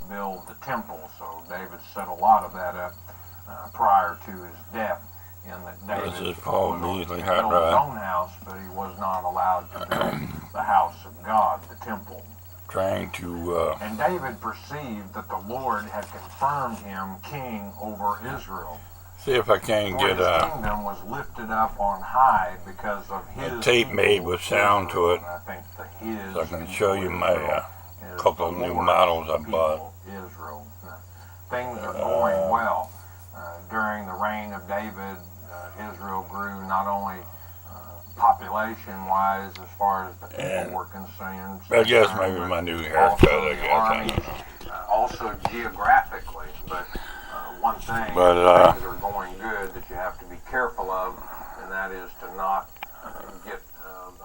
build the temple. So David set a lot of that up prior to his death. In that David This is was Paul able to Beasley build Hot his Rod own house, but he was not allowed to build the house of God, the temple. trying to And David perceived that the Lord had confirmed him king over Israel. see if I can For get his kingdom was lifted up on high because of his a tape made with sound to it, And I think the his so I can show you my is couple the of new Lord's models I people, bought. Israel. Things are going well. During the reign of David, Israel grew not only population-wise as far as the people were concerned. I guess maybe my new haircut, I guess. I don't know. Also geographically, but one thing, But, things are going good that you have to be careful of, and that is to not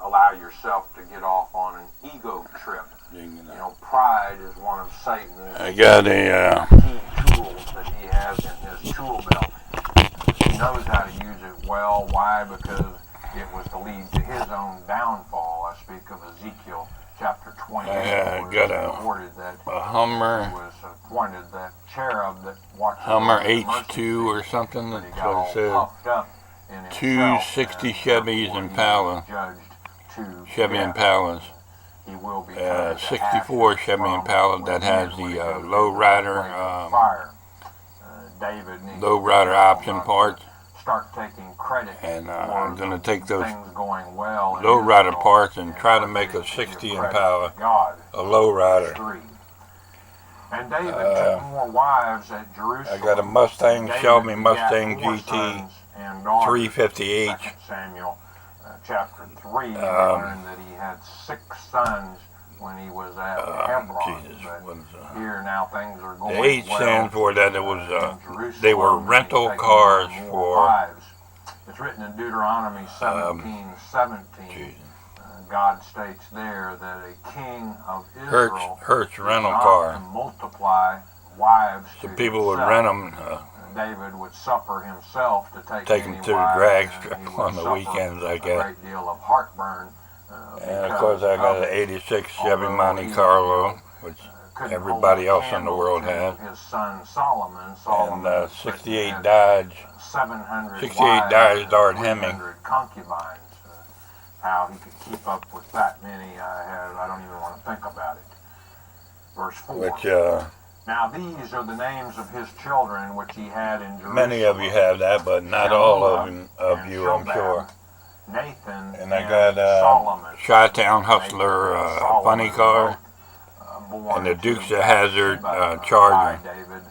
allow yourself to get off on an ego trip. You know, pride is one of Satan's I got a key tools that he has in his tool belt. He knows how to use it well. Why? Because it was to lead to his own downfall. I speak of Ezekiel chapter 28. I got a Hummer. It was appointed that cherub that watched Hummer H2 or something. That's what it said. 260 Chevys Impala. Chevy Impalas. He will be 64 Chevy Impala that has the low rider option parts. Start taking credit, and I'm going to take those going well low rider parts and try to make a 60 Impala a low rider. And David took more wives at Jerusalem. I got a Mustang, Shelby Mustang GT 350H. Samuel chapter 3, we learned that he had 6 sons when he was at Hebron. But here now things are going the H well. stands for that it was they were rental cars for wives. It's written in Deuteronomy 17:17. God states there that a king of Israel Hertz rental car. Multiply wives. So people would rent them. David would suffer himself to take them to the drag strip on the weekends, I guess. A great deal of heartburn. And of course, I got an '86 Chevy Monte Carlo, which everybody else in the world has. His son Solomon, and 68 Dodge. 68 Dodge Dart Hemming. Concubines. How he could keep up with that many, I don't even want to think about it. Verse 4. Which, now these are the names of his children which he had in Jerusalem. Many of you have that, but not all of you, I'm sure. Nathan and I got a Chi-Town Hustler funny car, and the Dukes of Hazzard Charger. David,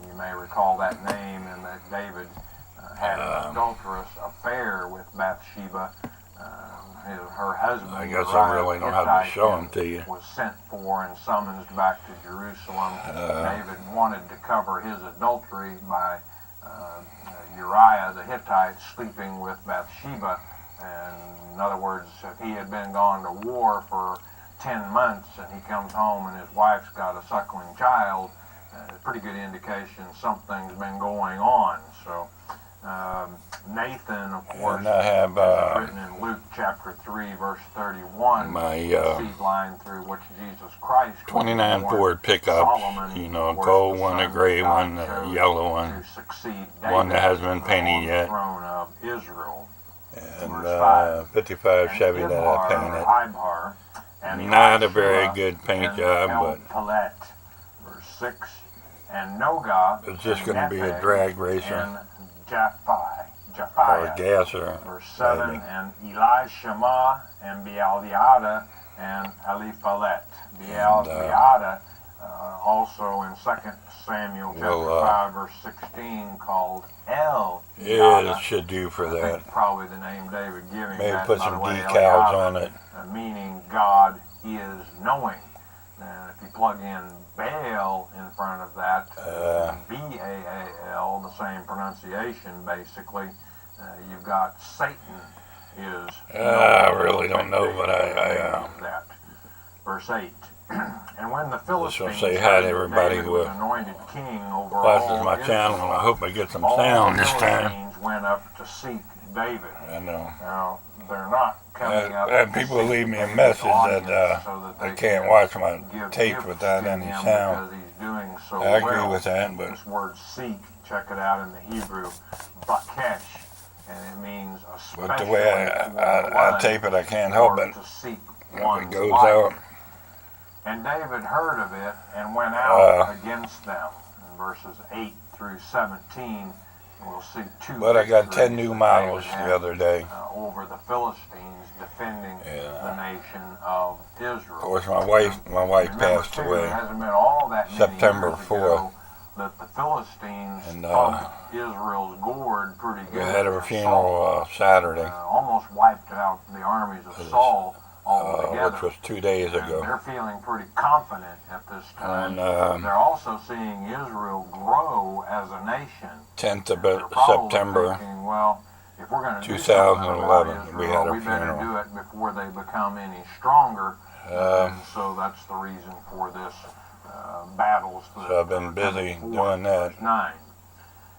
you may recall that name, and that David had an adulterous affair with Bathsheba. Her husband, I guess I really don't have to show them to you. Was sent for and summoned back to Jerusalem. David wanted to cover his adultery by Uriah the Hittite sleeping with Bathsheba. And in other words, if he had been gone to war for 10 months and he comes home and his wife's got a suckling child, a pretty good indication something's been going on. So Nathan, of course, and I have written in Luke chapter 3, verse 31, my seed line through which Jesus Christ 29 Ford pickups, you know, a gold one, a gray one, a yellow one, one that hasn't been painted yet, and 55 Chevy that I painted. Not a very good paint job, but it's just going to be a drag racer. Or a gasser. Verse 7, maybe. And Elishama and Bealiada and Eliphalet. Bealiada, also in 2 Samuel chapter 5, verse 16, called El. Yeah, it should do for that. Probably the name David giving maybe that. Put some decals on it. Meaning God is knowing. And if you plug in Baal in front of that, B-A-A-L, the same pronunciation basically, you've got Satan is... I really don't know, but that. Verse 8. And when the Philistines say hi to everybody who was anointed king over watches my channel, and I hope I get some sound this time. Went up to seek David. I know. Now, they're not coming up. People leave me a message that I can't watch my tapes without any sound. Because he's doing so I agree well. with that, but This word seek, check it out in the Hebrew, bakesh, and it means especially but the way I tape it, I can't help it. to seek If one's it goes life. out, And David heard of it and went out against them. In verses 8 through 17, we'll see two but I got victories 10 new that models David the had, other day. over the Philistines, defending the nation of Israel. Of course, my wife Remember, passed too, away It hasn't been all that many September years 4th. ago that the Philistines And, thumped Israel's gourd pretty We good. had her and funeral Saturday, almost wiped out the armies of Saul altogether. which was 2 days And ago. they're feeling pretty confident at this time. And They're also seeing Israel grow as a nation. 10th of They're probably September, thinking, well, if we're going to do something about 2011, Israel, we had our we better funeral. do it before they become any stronger. And so that's the reason for this battles. So I've been busy doing that. Verse 9.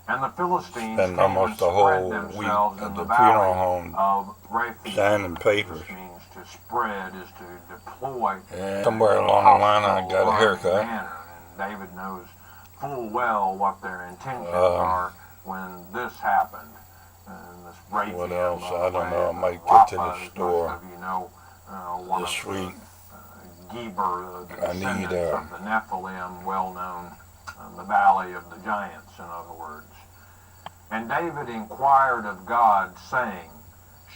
And the Philistines Spent came almost and the whole spread week themselves at in the the funeral valley home of Rephaim. signing papers. This means to spread, is to deploy. And somewhere along the line, I got a haircut. Manner. And David knows full well what their intentions are when this happened. And this Rephaim, What else? I don't know. I might Rapha, get to the as store most of you know, one this of week. Geber, the I need, descendants of the Nephilim, well known, the valley of the giants, in other words. And David inquired of God, saying,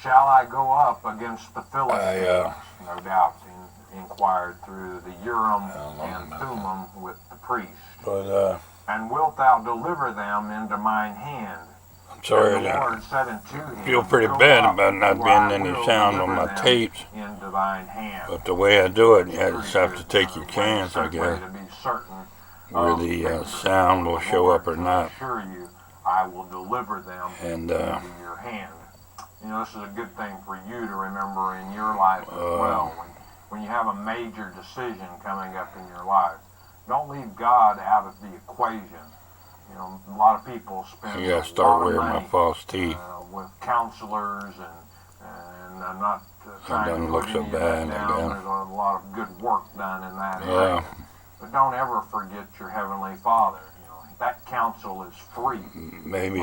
shall I go up against the Philistines? No doubt he inquired through the Urim and Thummim with the priest. But And wilt thou deliver them into mine hand? I'm sorry, And the I Lord said unto him, feel pretty Go bad up, about not for I being any will sound on deliver my them tapes. into thine hand. But the way I do it, you Pretty just have to good, take your chance, I way guess, to be certain where of the victory. sound will The show Lord up or will not. assure you, I will deliver them And into your hand. You know, this is a good thing for you to remember in your life as well. When you have a major decision coming up in your life, don't leave God out of the equation. You know, a lot of people spend I gotta a start lot of wearing my money false teeth. with counselors, and I'm not trying doesn't to look put so any of that bad, I down. guess. There's a lot of good work done in that area. But don't ever forget your Heavenly Father. You know, that counsel is free. Maybe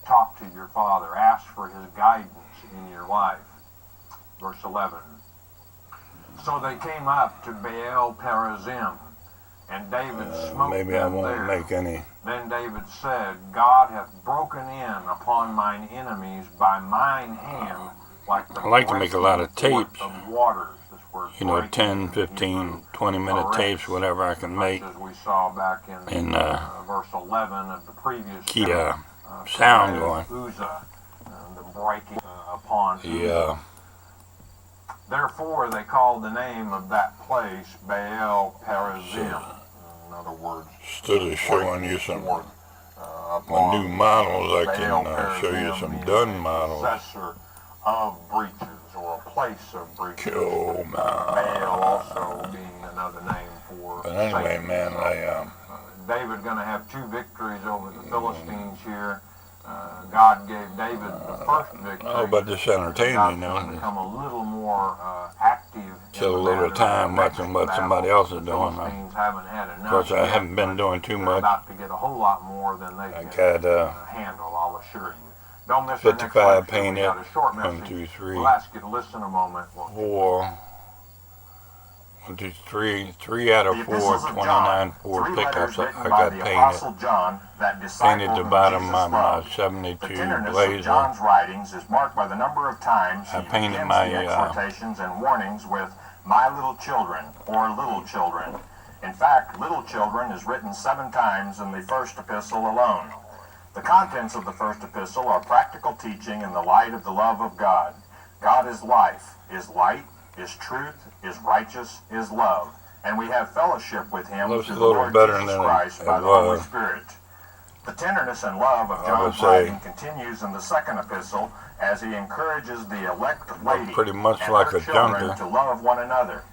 Talk to your Father. Ask for His guidance in your life. Verse 11. So they came up to Baal Perazim, and David smote maybe I them won't there. make any. Then David said, God hath broken in upon mine enemies by mine hand, like the I like to make a lot of breaking forth tapes. of waters. This word You know, breaking 10, in 15, Hebrew, 20-minute arrests, tapes, whatever I can make. As we saw back in verse 11 of the previous Keep chapter, sound going. Uzzah, the breaking upon Uzzah. Yeah. Therefore they called the name of that place Baal Perazim. In other words, Instead of showing you some my new models, I can show you some done models. Possessor of breaches, or a place of breaches. Oh, man. Baal also being another name for But anyway, Satan. man, David going to have two victories over the Philistines here. God gave David the first victory. oh, but this entertainment, God's you going to know. become a little more active. Kill a little time watching what somebody else is doing. Philistines haven't had enough. Of course, I yet, haven't been doing too they're much. about to get a whole lot more than they I can got handle, I'll assure you. Don't miss our next 55 lecture. We painted. got a short 1, message. 2, 3, We'll ask you to listen a moment. 4. 1, 2, 3. 3 out of 4, 29 4 pickups I got painted. John, Painted the bottom of my 72 the tenderness of Blazer. John's writings is marked by the number of times I he painted begins my, the exhortations and warnings with "my little children" or "little children." In fact, "little children" is written 7 times in the first epistle alone. The contents of the first epistle are practical teaching in the light of the love of God. God is life, is light, is truth, is righteous, is love, and we have fellowship with Him Looks through a the little Lord better Jesus than Christ it by the Holy was. Spirit. The tenderness and love of I John's would say- writing continues in the second epistle as he encourages the elect lady pretty much and like her a children junker. to love one another.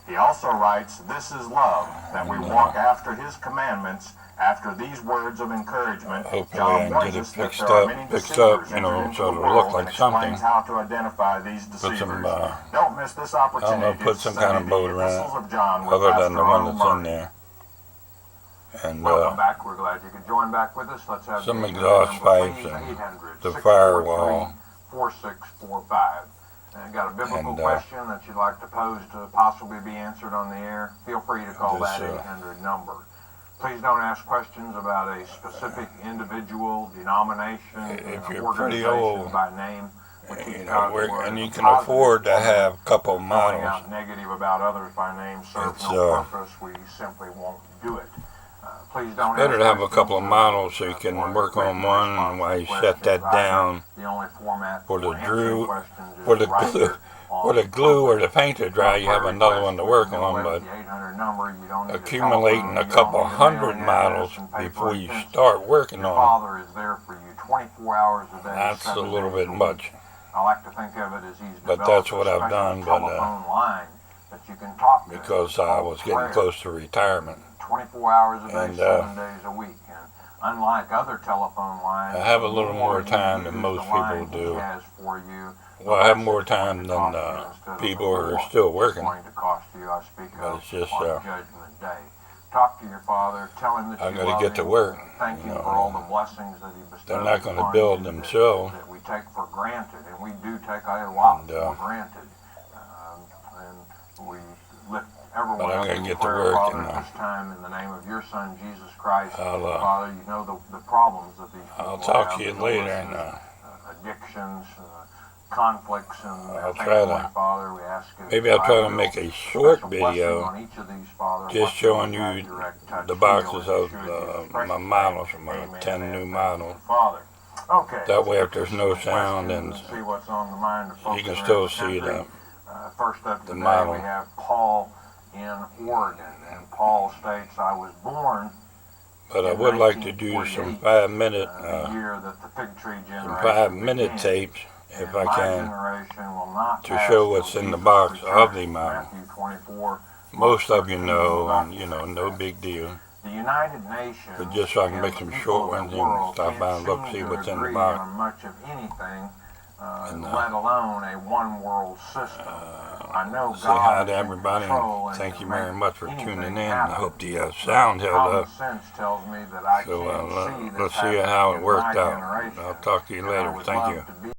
He also writes, "This is love, that we walk after His commandments." After these words of encouragement, Hopefully I John can warns get it us that fixed there are up, many fixed deceivers up, you know, entered into so the it'll world look like and explains something. how to identify these Put deceivers. some, Don't miss this I don't opportunity know, put to some study kind of the boat around epistles it, of John with other than Pastor the one Ronald that's in Murray. there. and Welcome back. We're glad you could join back with us. Let's have some the exhaust number, pipes please. and 800 the firewall. 4645. And got a biblical And, question that you'd like to pose to possibly be answered on the air? Feel free to call This, that 800 number. Please don't ask questions about a specific individual, denomination, if you're organization pretty old, by name. you know, and you can afford to have a couple Calling models. out negative about others by name serves It's, no purpose. We simply won't do it. Please don't Better ask to have a questions couple of or, models so you or can work on written one, response and while you to shut questions. that down, The only format for the answering glue, questions is for the right glue, here on for the glue or the paint to dry, Not you have for another requests, one to we work can go on, away but with the 800 number. You don't need a accumulating telephone, a you couple don't need a hundred mailing models address and pay before for you attention. start working Your on Father is there for you 24 hours a day. them. That's a 7 little days bit a week. much. I like to think of it as he's But developed that's what a I've special done, but, telephone line that you can talk to. Because It's I called was getting prayer. close to retirement. 24 hours a day, And, 7 days a week. And unlike other telephone lines, I have a the little more you time use than most the line people he do. has for you, Well, I have more time than people who are still working. Going to cost you, I speak But of it's just, on Judgment Day. Talk to your Father. Tell him that I you gotta love get to him. work, Thank you him know. for all the blessings that he bestows. They're not going to upon build you themselves. that we take for granted, and we do take a lot And, for granted. And we lift everyone But I up gotta in get to prayer, work, Father, and, at this time in the name of your Son Jesus Christ. I'll, Father, you know the problems that these people I'll talk have, to you the later, illnesses, and addictions, conflicts, and I'll try to- Father, we ask you maybe I'll try to make a short special blessing video on each of these, Father. just Bless showing them with you that direct touch, the heal, boxes and of assure Jesus' my precious models, name. my Amen. 10 new Thank models. you, Father. Okay. That way, if let's there's get no some sound, questions and see what's on the mind of folks you can around still the see country. First up the today, model. we have Paul in Oregon, and Paul states, "I was born But I in would like to do some 1948, 5-minute, the year that the fig tree some generation 5-minute began. tapes, if And I my can, generation will not to pass show till what's in the Jesus box of returns." the model. Matthew 24. Most of you know, and you know, no big deal. The United Nations, But just so I can and make the some people short of the ones and world stop can't by and look, seem see to what's in the agree box. on much of anything, And, let alone a one-world system. I know Say hi God to is in everybody, control, and and thank can you very make much for anything tuning in. I happen. hope the sound held Common up. sense tells me that I So can't see let's that's see how happening it in worked my out. generation. I'll talk to you And I later. would Thank love you. to be